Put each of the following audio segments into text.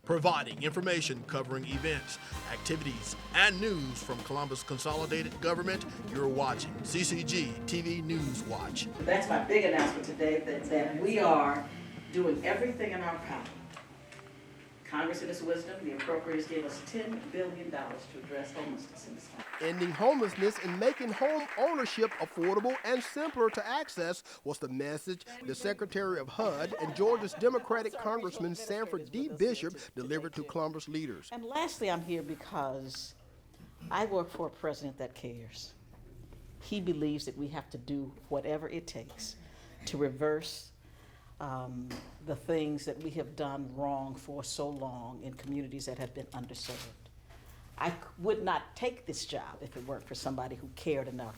providing information covering events, activities, and news from Columbus Consolidated Government. You're watching CCG TV News Watch. That's my big announcement today, that we are doing everything in our power. Congress, in its wisdom, the appropriators gave us $10 billion to address homelessness in this country. Ending homelessness and making home ownership affordable and simpler to access was the message the Secretary of HUD and Georgia's Democratic Congressman Sanford D. Bishop delivered to Columbus leaders. And lastly, I'm here because I work for a president that cares. He believes that we have to do whatever it takes to reverse the things that we have done wrong for so long in communities that have been underserved. I would not take this job if it weren't for somebody who cared enough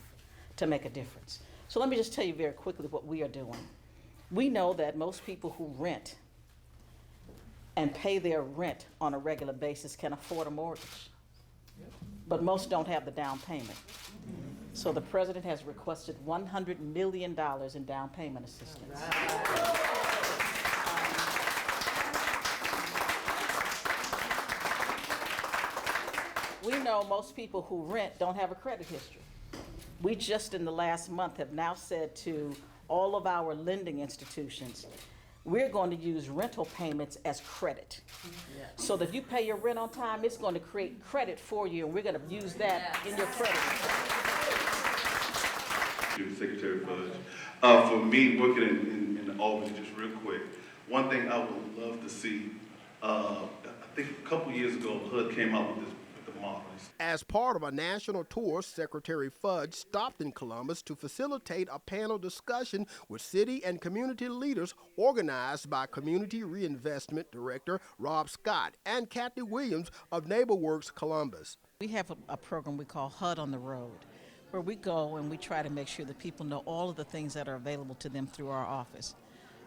to make a difference. So let me just tell you very quickly what we are doing. We know that most people who rent and pay their rent on a regular basis can afford a mortgage, but most don't have the down payment. So the president has requested $100 million in down payment assistance. We know most people who rent don't have a credit history. We just in the last month have now said to all of our lending institutions, we're going to use rental payments as credit. So that if you pay your rent on time, it's going to create credit for you, and we're going to use that in your credit. Secretary Fudge. For me, working in Albany, just real quick, one thing I would love to see, I think a couple years ago, HUD came out with the model. As part of a national tour, Secretary Fudge stopped in Columbus to facilitate a panel discussion with city and community leaders organized by Community Reinvestment Director Rob Scott and Kathy Williams of NeighborWorks Columbus. We have a program we call HUD on the Road, where we go and we try to make sure that people know all of the things that are available to them through our office.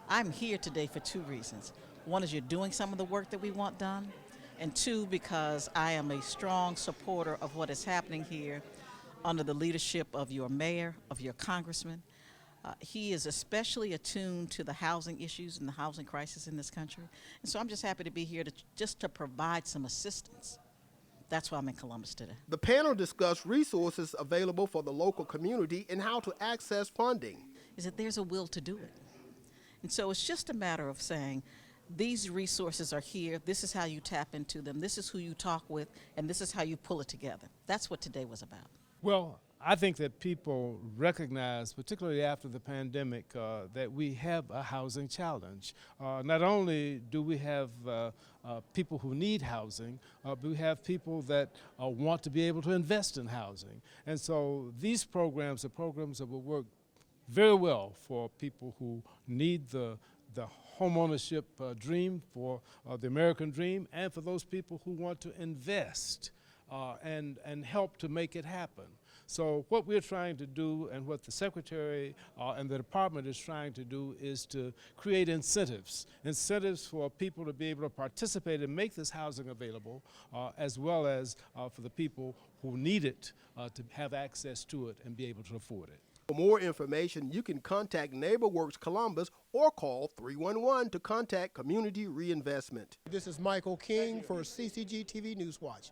I'm here today for two reasons. One is you're doing some of the work that we want done, and two, because I am a strong supporter of what is happening here under the leadership of your mayor, of your congressman. He is especially attuned to the housing issues and the housing crisis in this country. And so I'm just happy to be here to provide some assistance. That's why I'm in Columbus today. The panel discussed resources available for the local community and how to access funding. Is that there's a will to do it. And so it's just a matter of saying, these resources are here, this is how you tap into them, this is who you talk with, and this is how you pull it together. That's what today was about. Well, I think that people recognize, particularly after the pandemic, that we have a housing challenge. Not only do we have people who need housing, but we have people that want to be able to invest in housing. And so these programs are programs that will work very well for people who need the homeownership dream, for the American dream, and for those people who want to invest and help to make it happen. So what we're trying to do, and what the Secretary and the Department is trying to do, is to create incentives for people to be able to participate and make this housing available, as well as for the people who need it to have access to it and be able to afford it. For more information, you can contact NeighborWorks Columbus or call 311 to contact Community Reinvestment. This is Michael King for CCG TV News Watch.